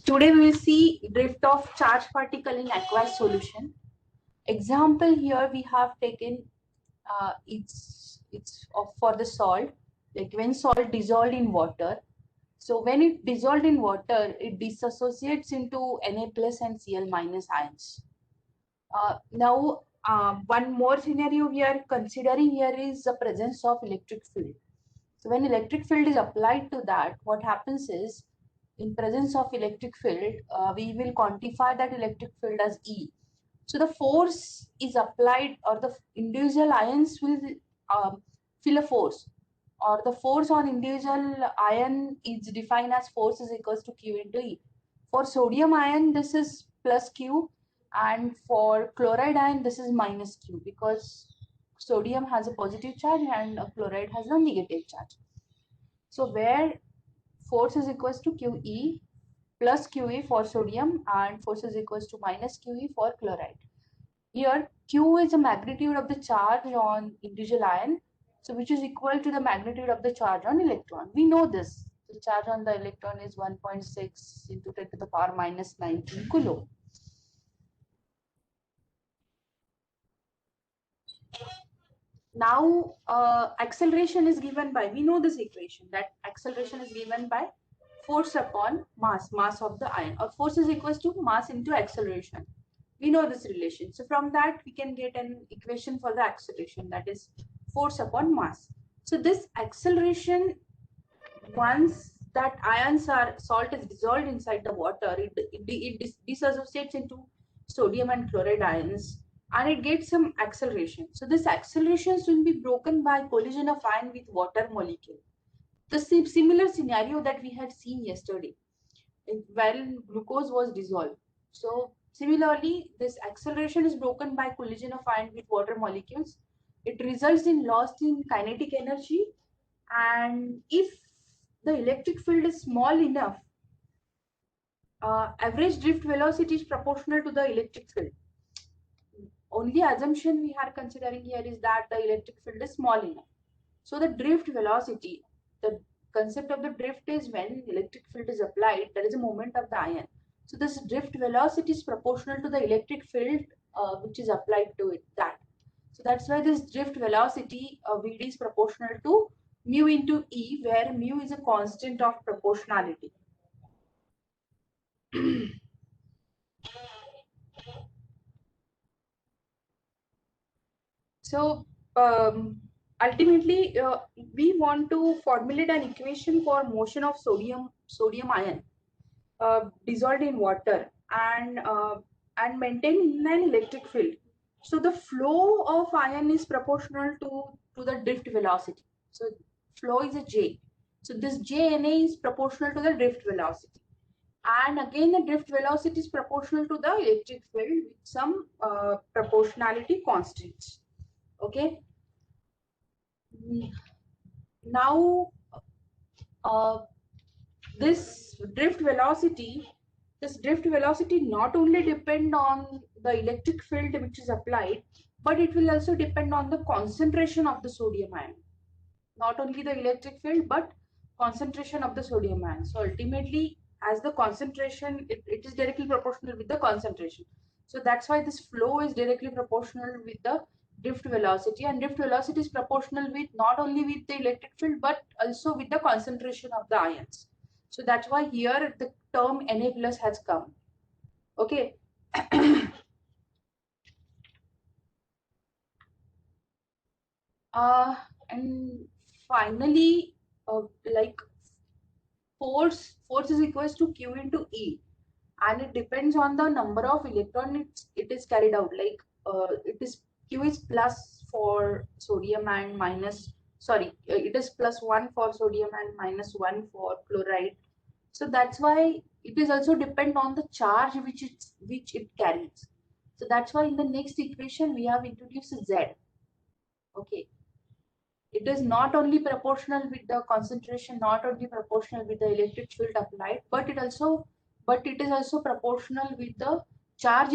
Today we will see drift of charged particle in aqueous solution. Example here we have taken for the salt, like when salt dissolved in water. So when it dissolved in water, it dissociates into Na plus and Cl minus ions. Now, one more scenario we are considering here is the presence of electric field. So when electric field is applied to that, what happens is, in presence of electric field, we will quantify that electric field as E. So the force is applied, or the individual ions will feel a force, or the force on individual ion is defined as force is equals to Q into E. For sodium ion, this is plus Q, and for chloride ion, this is minus Q, because sodium has a positive charge and chloride has a negative charge. So where force is equals to QE plus QE for sodium and force is equals to minus QE for chloride. Here Q is the magnitude of the charge on individual ion, so which is equal to the magnitude of the charge on electron. We know this. The charge on the electron is 1.6 into 10 to the power minus 19 coulomb. Now acceleration is given by, we know this equation, that acceleration is given by force upon mass of the ion, or force is equals to mass into acceleration. We know this relation. So from that we can get an equation for the acceleration, that is force upon mass. So this acceleration, once that salt is dissolved inside the water, it dissociates into sodium and chloride ions, and it gets some acceleration. So this acceleration will be broken by collision of ion with water molecule. The similar scenario that we had seen yesterday when glucose was dissolved. So similarly, this acceleration is broken by collision of ion with water molecules. It results in loss in kinetic energy, and if the electric field is small enough, average drift velocity is proportional to the electric field. Only assumption we are considering here is that the electric field is small enough. So the drift velocity, the concept of the drift is when electric field is applied, there is a moment of the ion. So this drift velocity is proportional to the electric field which is applied to it. So that's why this drift velocity Vd is proportional to mu into E, where mu is a constant of proportionality. So ultimately, we want to formulate an equation for motion of sodium ion dissolved in water, and maintain an electric field. So the flow of ion is proportional to the drift velocity. So flow is a J. So this JNA is proportional to the drift velocity. And again, the drift velocity is proportional to the electric field with some proportionality constants. Okay. Now, uh, this drift velocity, not only depend on the electric field which is applied, but it will also depend on the concentration of the sodium ion. Not only the electric field, but concentration of the sodium ion. So ultimately, as the concentration, it is directly proportional with the concentration. So that's why this flow is directly proportional with the drift velocity, and drift velocity is proportional with not only with the electric field, but also with the concentration of the ions. So that's why here the term Na plus has come. Okay. And finally, like force is equals to Q into E, and it depends on the number of electrons it is carried out. Like it is Q is plus for sodium and minus, sorry, it is plus 1 for sodium and minus 1 for chloride. So that's why it is also depend on the charge which it carries. So that's why in the next equation we have introduced Z. Okay, it is not only proportional with the concentration, not only proportional with the electric field applied, but it is also proportional with the charge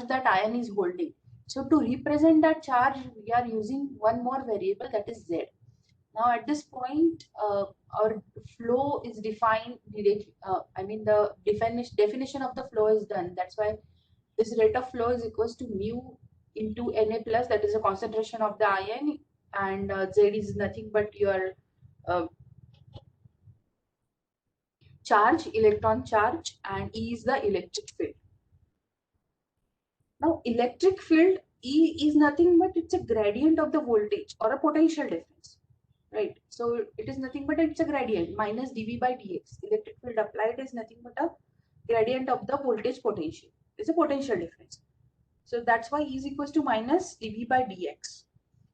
that ion is holding. So to represent that charge, we are using one more variable, that is Z. Now at this point, our flow is defined. The definition of the flow is done. That's why this rate of flow is equals to mu into Na plus, that is the concentration of the ion, and Z is nothing but your uh, charge, electron charge, and E is the electric field. Now electric field, E is nothing but it's a gradient of the voltage or a potential difference, right? So it is nothing but it's a gradient minus dV by dx. Electric field applied is nothing but a gradient of the voltage potential. It's a potential difference. So that's why E is equals to minus dV by dx.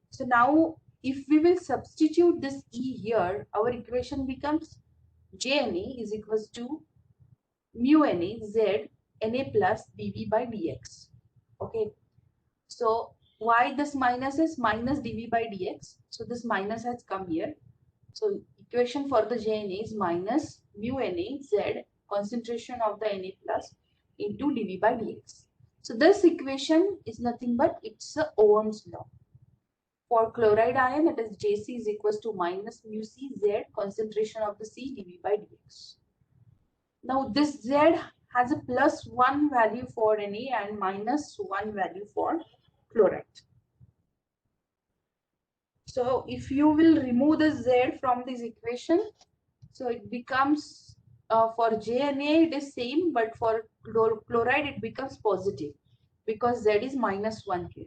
So now if we will substitute this E here, our equation becomes JNA is equals to mu Na Z Na plus dV by dx. Okay. So why this minus is minus dV by dx? So this minus has come here. So equation for the JNA is minus mu Na Z concentration of the Na plus into dV by dx. So this equation is nothing but it's a Ohm's law. For chloride ion, it is Jc is equals to minus mu C Z concentration of the C dV by dx. Now this Z has a plus 1 value for Na and minus 1 value for chloride. So if you will remove the Z from this equation, so it becomes for JNA it is same, but for chloride it becomes positive because Z is minus 1 here.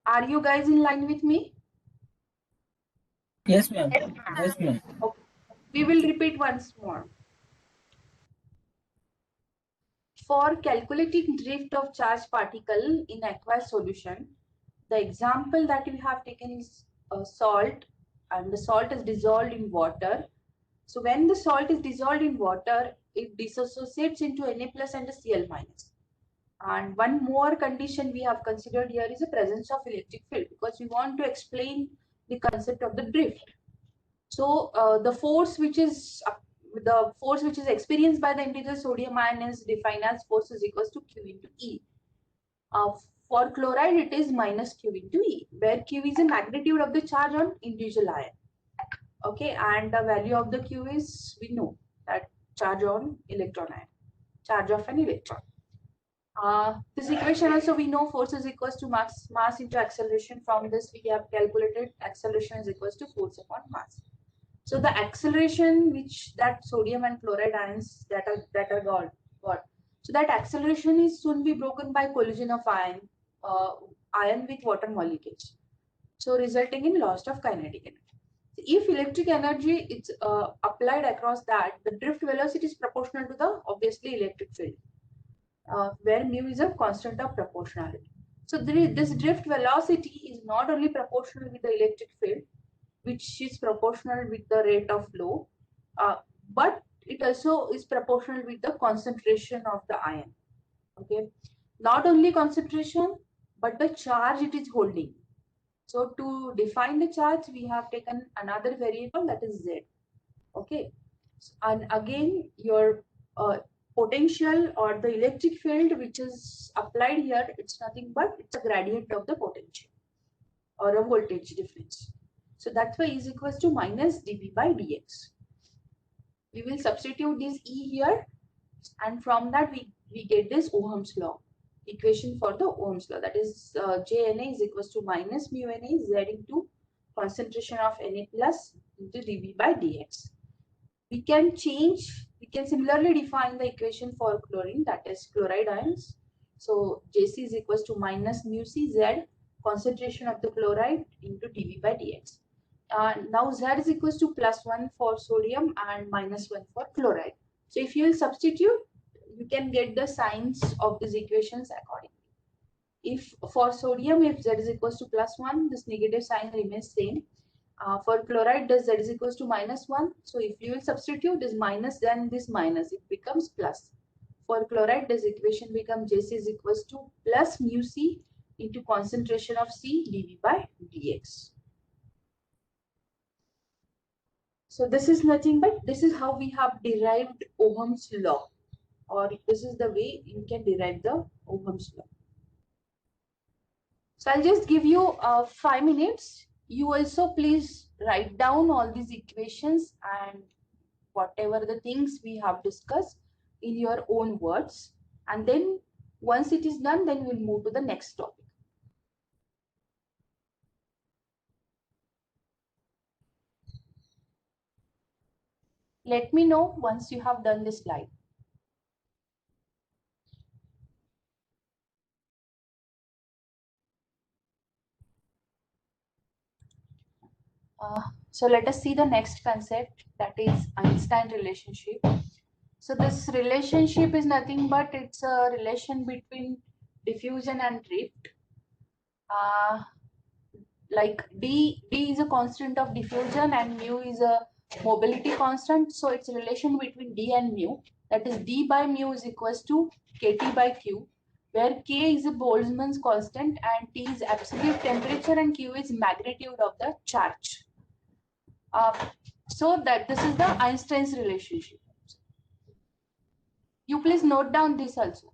Are you guys in line with me? Yes, ma'am. Yes, ma'am. Okay. We will repeat once more. For calculating drift of charged particle in aqueous solution, the example that we have taken is salt, and the salt is dissolved in water. So when the salt is dissolved in water, it dissociates into Na plus and a Cl minus. And one more condition we have considered here is the presence of electric field, because we want to explain the concept of the drift. So the force which is experienced by the individual sodium ion is defined as force is equals to Q into E. Uh, for chloride, it is minus Q into E, where Q is the magnitude of the charge on individual ion. Okay, and the value of the Q is, we know that charge on electron ion, charge of an electron. This equation also we know force is equals to mass into acceleration. From this we have calculated acceleration is equals to force upon mass. So the acceleration which that sodium and chloride ions that are got. So that acceleration is soon be broken by collision of ion with water molecules. So resulting in loss of kinetic energy. If electric energy is applied across that, the drift velocity is proportional to the obviously electric field, where mu is a constant of proportionality. So this drift velocity is not only proportional with the electric field, which is proportional with the rate of flow, but it also is proportional with the concentration of the ion. Okay, not only concentration, but the charge it is holding. So to define the charge, we have taken another variable, that is Z. Okay, and again your potential or the electric field which is applied here, it's nothing but it's a gradient of the potential or a voltage difference. So that's why E is equals to minus dV by dx. We will substitute this E here, and from that we get this Ohm's law equation for the Ohm's law, that is JNA is equals to minus mu Na Z into concentration of Na plus into dV by dx. We can similarly define the equation for chlorine, that is chloride ions. So Jc is equals to minus mu C Z concentration of the chloride into dV by dx. Now Z is equals to plus 1 for sodium and minus 1 for chloride. So if you will substitute, you can get the signs of these equations accordingly. If for sodium, if Z is equals to plus 1, this negative sign remains same. For chloride, does Z is equals to minus 1. So if you will substitute this minus, then this minus, it becomes plus. For chloride, this equation becomes Jc is equals to plus mu C into concentration of C dV by dx. So this is nothing but this is how we have derived Ohm's law. or this is the way you can derive the Ohm's law. So I'll just give you 5 minutes. You also please write down all these equations and whatever the things we have discussed in your own words. And then once it is done, then we'll move to the next topic. Let me know once you have done this slide. So let us see the next concept, that is Einstein relationship. So this relationship is nothing but it's a relation between diffusion and drift. Uh, like d is a constant of diffusion and mu is a mobility constant. So it's a relation between d and mu. That is d by mu is equals to kt by q, where k is a Boltzmann's constant and t is absolute temperature and q is magnitude of the charge. So that this is the Einstein's relationship. You please note down this also.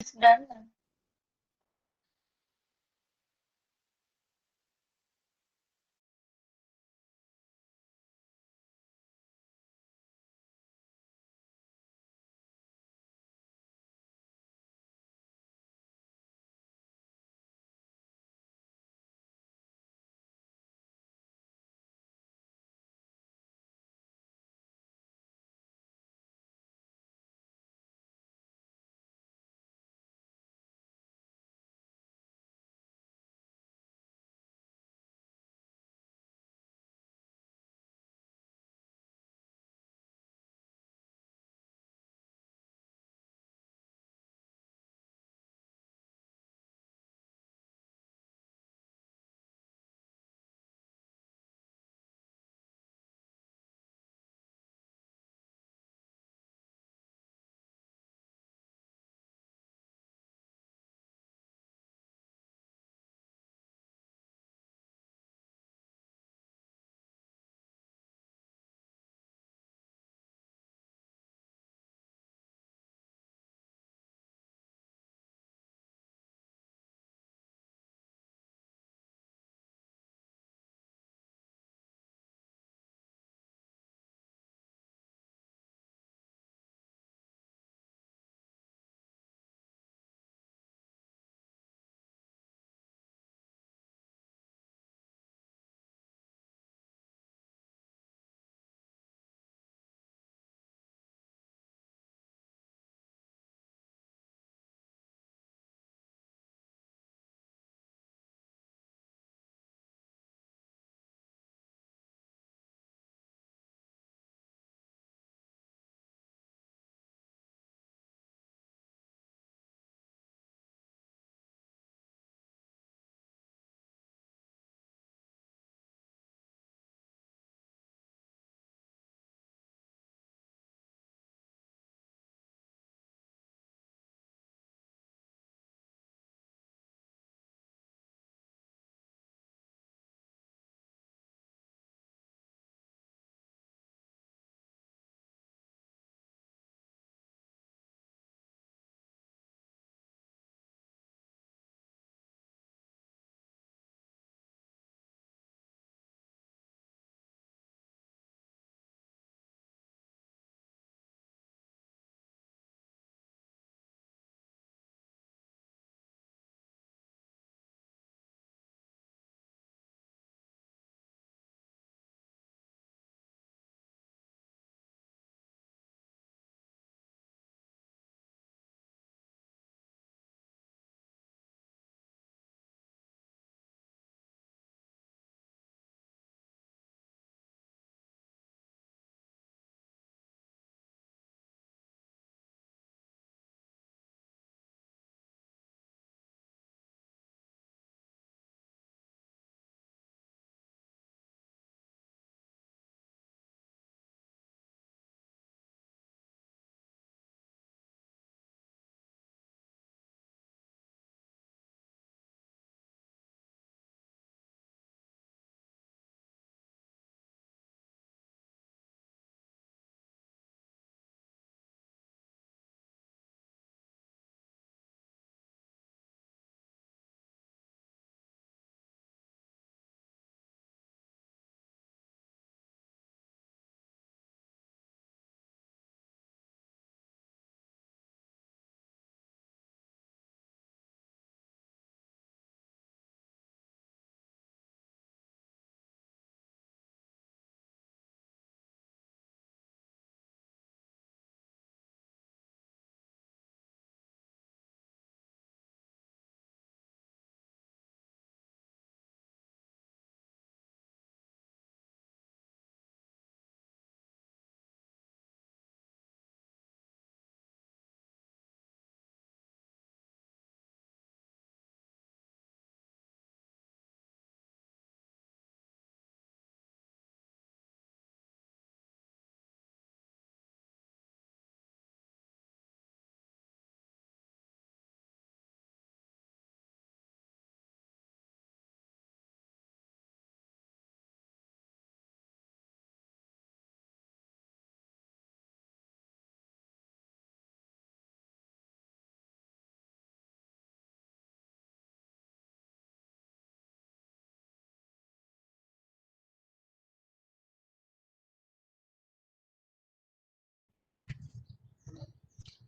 It's done.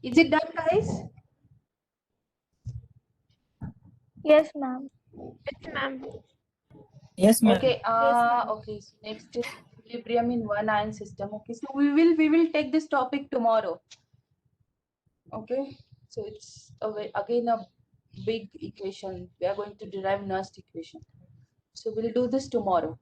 Is it done, guys? Yes, ma'am. Yes, ma'am. Yes, ma'am. Okay. Okay. So next is equilibrium in one ion system. Okay. So we will take this topic tomorrow. Okay. So it's again a big equation. We are going to derive Nernst equation. So we'll do this tomorrow.